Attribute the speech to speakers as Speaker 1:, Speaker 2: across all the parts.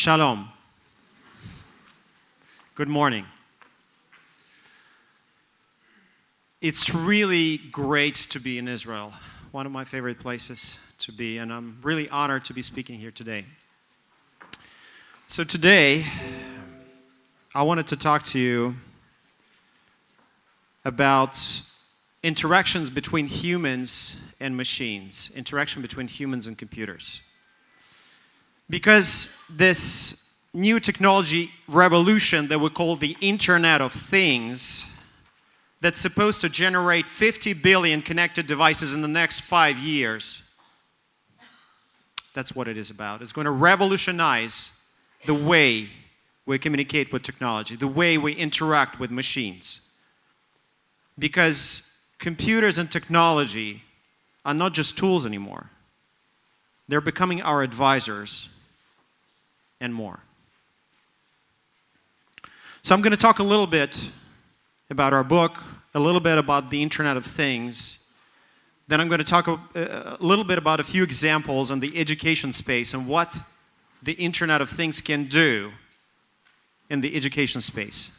Speaker 1: Shalom. Good morning. It's really great to be in Israel, one of my favorite places to be, and I'm really honored to be speaking here today. So today, I wanted to talk to you about interactions between humans and machines, interaction between humans and computers. Because this new technology revolution that we call the Internet of Things, that's supposed to generate 50 billion connected devices in the next 5 years, that's what it is about. It's going to revolutionize the way we communicate with technology, the way we interact with machines. Because computers and technology are not just tools anymore. They're becoming our advisors and more. So I'm going to talk a little bit about our book, a little bit about the Internet of Things. Then I'm going to talk a little bit about a few examples in the education space and what the Internet of Things can do in the education space.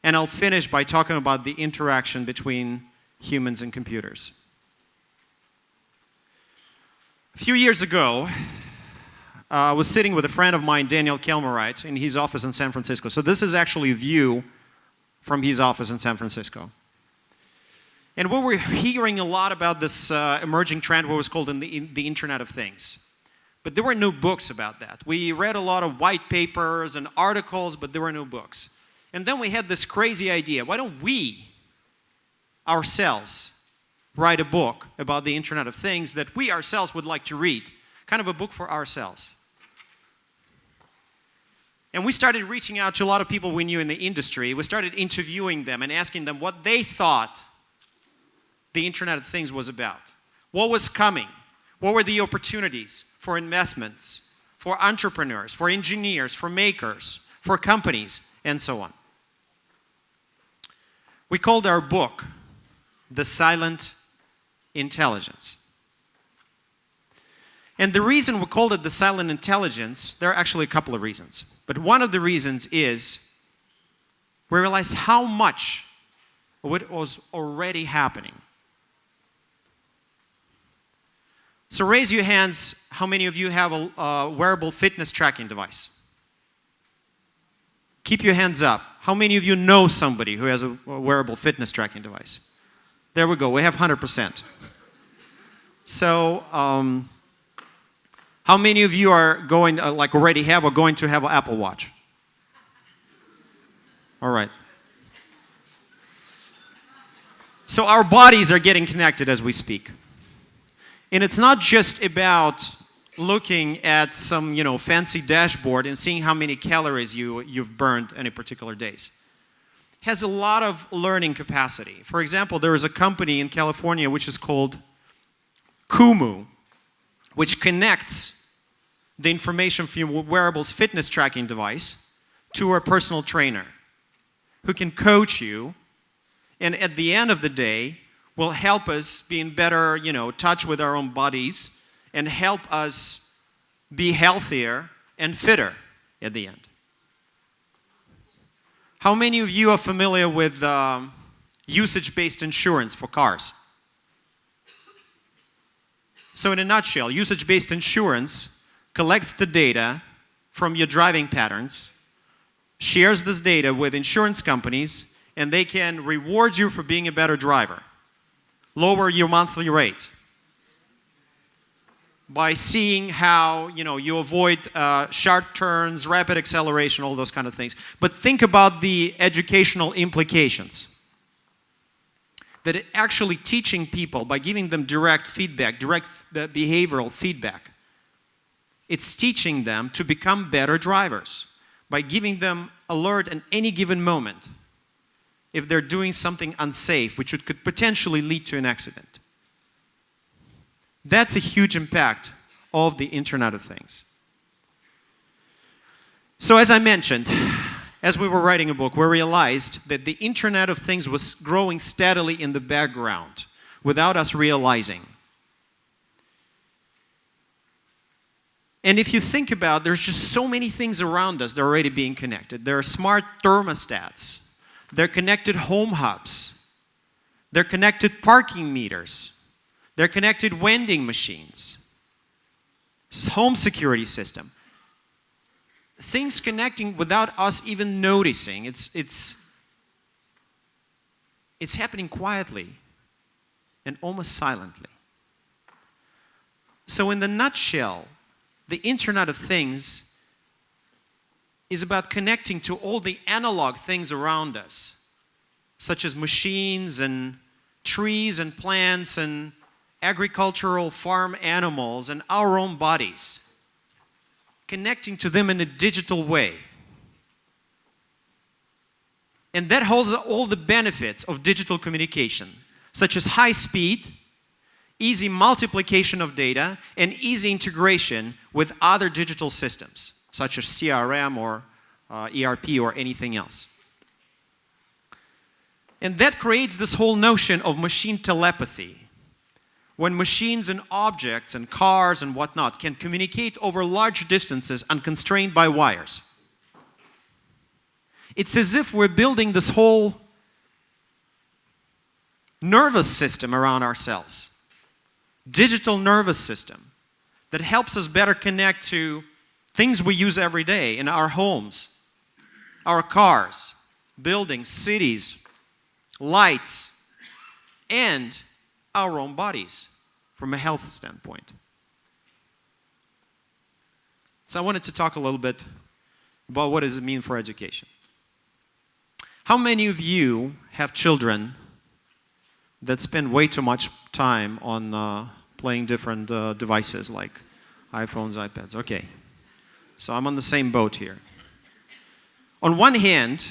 Speaker 1: And I'll finish by talking about the interaction between humans and computers. A few years ago, I was sitting with a friend of mine, Daniel Kelmerite, in his office in San Francisco. So this is actually a view from his office in San Francisco. And we were hearing a lot about this emerging trend, what was called the Internet of Things. But there were no books about that. We read a lot of white papers and articles, but there were no books. And then we had this crazy idea. Why don't we, ourselves, write a book about the Internet of Things that we ourselves would like to read? Kind of a book for ourselves. And we started reaching out to a lot of people we knew in the industry. We started interviewing them and asking them what they thought the Internet of Things was about. What was coming? What were the opportunities for investments, for entrepreneurs, for engineers, for makers, for companies, and so on? We called our book The Silent Intelligence. And the reason we called it The Silent Intelligence, there are actually a couple of reasons. But one of the reasons is we realized how much of it was already happening. So raise your hands, how many of you have a wearable fitness tracking device? Keep your hands up. How many of you know somebody who has a wearable fitness tracking device? There we go, we have 100%. So, how many of you are going, already have or going to have an Apple Watch? All right. So our bodies are getting connected as we speak. And it's not just about looking at some, fancy dashboard and seeing how many calories you've burned in a particular days. It has a lot of learning capacity. For example, there is a company in California which is called Kumu, which connects the information from your wearables fitness tracking device to a personal trainer who can coach you, and at the end of the day will help us be in better, touch with our own bodies and help us be healthier and fitter at the end. How many of you are familiar with usage-based insurance for cars? So in a nutshell, usage-based insurance collects the data from your driving patterns, shares this data with insurance companies, and they can reward you for being a better driver, lower your monthly rate by seeing how you avoid sharp turns, rapid acceleration, all those kind of things. But think about the educational implications. That it actually teaching people by giving them direct feedback, direct behavioral feedback. It's teaching them to become better drivers by giving them alert at any given moment if they're doing something unsafe, which could potentially lead to an accident. That's a huge impact of the Internet of Things. So as I mentioned, as we were writing a book, we realized that the Internet of Things was growing steadily in the background without us realizing. And if you think about, there's just so many things around us that are already being connected. There are smart thermostats. They're connected home hubs. They're connected parking meters. They're connected vending machines. Home security system. Things connecting without us even noticing. It's happening quietly and almost silently. So in the nutshell, the Internet of Things is about connecting to all the analog things around us, such as machines and trees and plants and agricultural farm animals and our own bodies, connecting to them in a digital way. And that holds all the benefits of digital communication, such as high speed, easy multiplication of data, and easy integration with other digital systems, such as CRM or ERP or anything else. And that creates this whole notion of machine telepathy, when machines and objects and cars and whatnot can communicate over large distances unconstrained by wires. It's as if we're building this whole nervous system around ourselves. Digital nervous system that helps us better connect to things we use every day in our homes, our cars, buildings, cities, lights, and our own bodies from a health standpoint. So I wanted to talk a little bit about what does it mean for education. How many of you have children that spend way too much time on playing different devices like iPhones, iPads? Okay, so I'm on the same boat here. On one hand,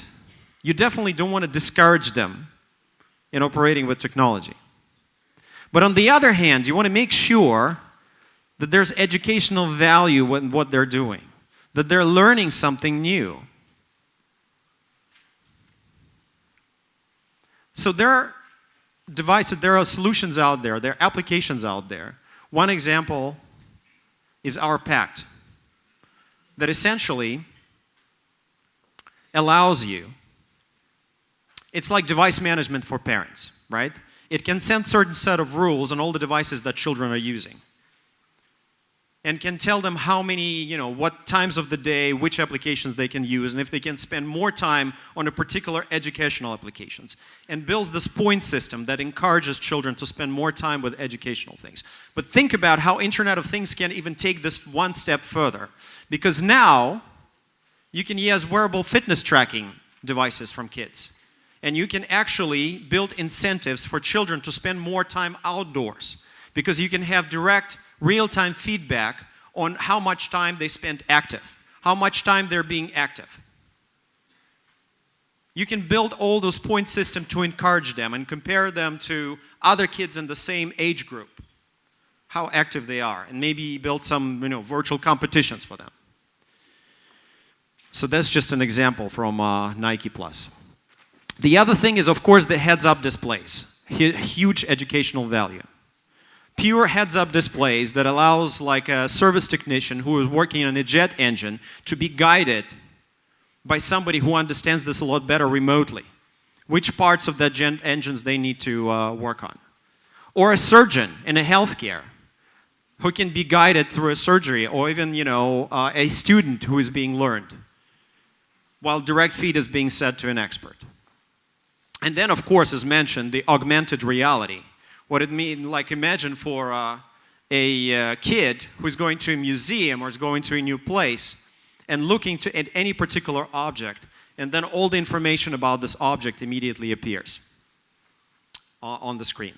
Speaker 1: you definitely don't want to discourage them in operating with technology. But on the other hand, you want to make sure that there's educational value in what they're doing, that they're learning something new. So there are devices, there are solutions out there, there are applications out there. One example is our Pact, that essentially allows you, it's like device management for parents, right? It can send certain set of rules on all the devices that children are using, and can tell them how many, what times of the day, which applications they can use, and if they can spend more time on a particular educational applications, and builds this point system that encourages children to spend more time with educational things. But think about how Internet of Things can even take this one step further, because now you can use wearable fitness tracking devices from kids. And you can actually build incentives for children to spend more time outdoors, because you can have direct, real-time feedback on how much time they spend active, how much time they're being active. You can build all those point systems to encourage them and compare them to other kids in the same age group, how active they are, and maybe build some virtual competitions for them. So that's just an example from Nike Plus. The other thing is, of course, the heads-up displays. Huge educational value. Pure heads-up displays that allows like a service technician who is working on a jet engine to be guided by somebody who understands this a lot better remotely, which parts of that jet engines they need to work on. Or a surgeon in a healthcare who can be guided through a surgery, or even a student who is being learned, while direct feed is being said to an expert. And then, of course, as mentioned, the augmented reality. What it means, like imagine for a kid who's going to a museum or is going to a new place and looking at any particular object, and then all the information about this object immediately appears on the screen.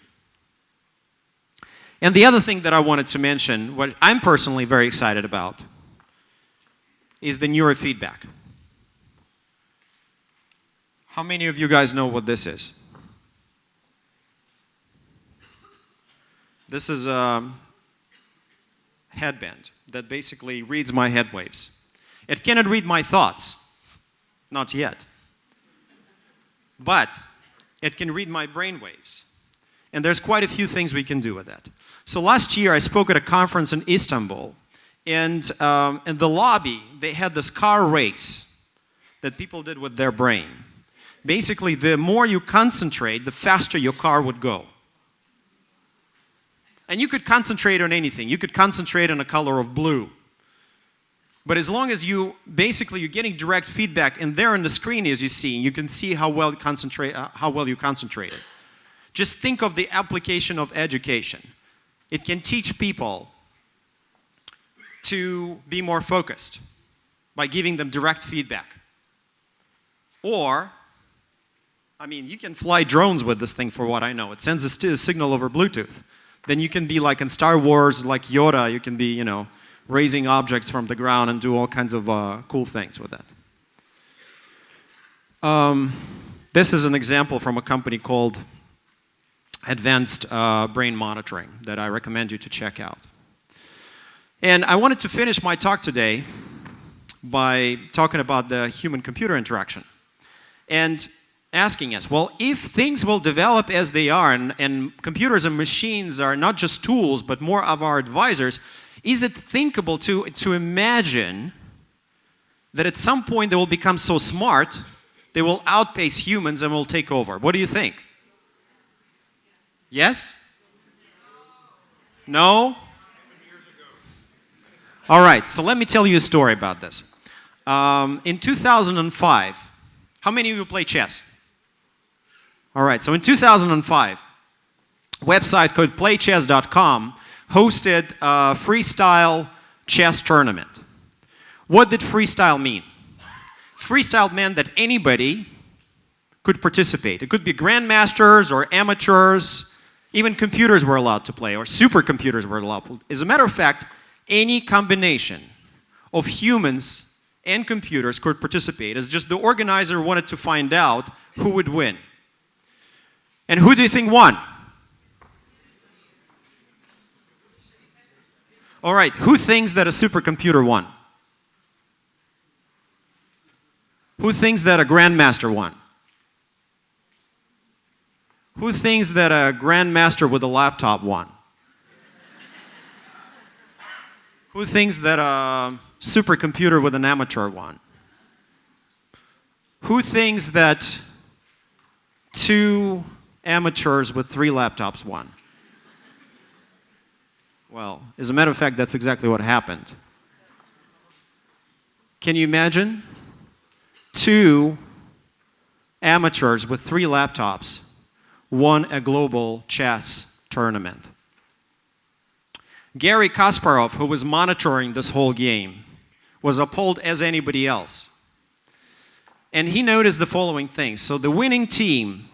Speaker 1: And the other thing that I wanted to mention, what I'm personally very excited about, is the neurofeedback. How many of you guys know what this is? This is a headband that basically reads my head waves. It cannot read my thoughts, not yet. But it can read my brain waves. And there's quite a few things we can do with that. So last year I spoke at a conference in Istanbul, And in the lobby, they had this car race that people did with their brain. Basically, the more you concentrate, the faster your car would go. And you could concentrate on anything. You could concentrate on a color of blue. But as long as you're getting direct feedback, and there on the screen, as you see, you can see how well you concentrated. Just think of the application of education. It can teach people to be more focused by giving them direct feedback. Or, I mean, you can fly drones with this thing for what I know. It sends a signal over Bluetooth. Then you can be like in Star Wars, like Yoda, you can be, you know, raising objects from the ground and do all kinds of cool things with that. This is an example from a company called Advanced Brain Monitoring that I recommend you to check out. And I wanted to finish my talk today by talking about the human-computer interaction and asking us, well, if things will develop as they are, and computers and machines are not just tools, but more of our advisors, is it thinkable to imagine that at some point they will become so smart, they will outpace humans and will take over? What do you think? Yes? No? All right, so let me tell you a story about this. In 2005, how many of you play chess? All right, so in 2005, a website called playchess.com hosted a freestyle chess tournament. What did freestyle mean? Freestyle meant that anybody could participate. It could be grandmasters or amateurs. Even computers were allowed to play, or supercomputers were allowed to play. As a matter of fact, any combination of humans and computers could participate. It's just the organizer wanted to find out who would win. And who do you think won? All right, who thinks that a supercomputer won? Who thinks that a grandmaster won? Who thinks that a grandmaster with a laptop won? Who thinks that a supercomputer with an amateur won? Who thinks that 2 amateurs with 3 laptops won? Well, as a matter of fact, that's exactly what happened. Can you imagine? 2 amateurs with 3 laptops won a global chess tournament. Garry Kasparov, who was monitoring this whole game, was appalled as anybody else. And he noticed the following things. So the winning team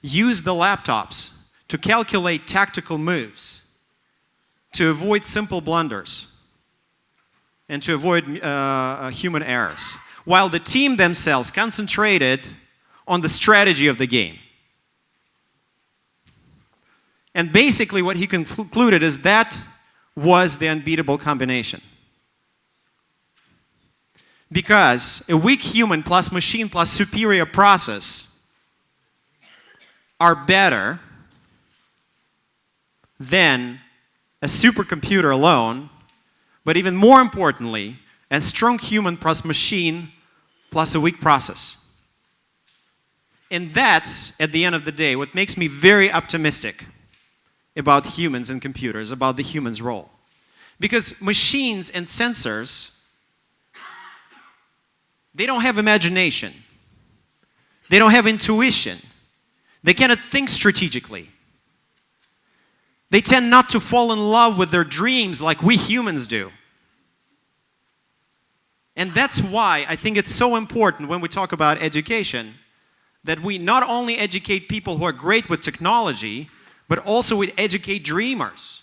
Speaker 1: used the laptops to calculate tactical moves, to avoid simple blunders, and to avoid human errors, while the team themselves concentrated on the strategy of the game. And basically what he concluded is that was the unbeatable combination. Because a weak human plus machine plus superior process are better than a supercomputer alone, but even more importantly, a strong human plus machine plus a weak process. And that's, at the end of the day, what makes me very optimistic about humans and computers, about the human's role. Because machines and sensors, they don't have imagination. They don't have intuition. They cannot think strategically. They tend not to fall in love with their dreams like we humans do. And that's why I think it's so important when we talk about education that we not only educate people who are great with technology, but also we educate dreamers.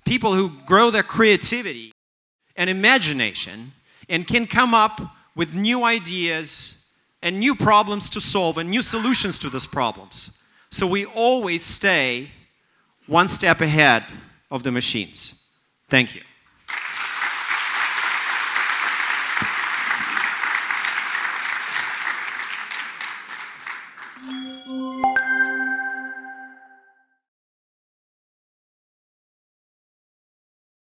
Speaker 1: People who grow their creativity and imagination and can come up with new ideas and new problems to solve and new solutions to those problems. So we always stay one step ahead of the machines. Thank you.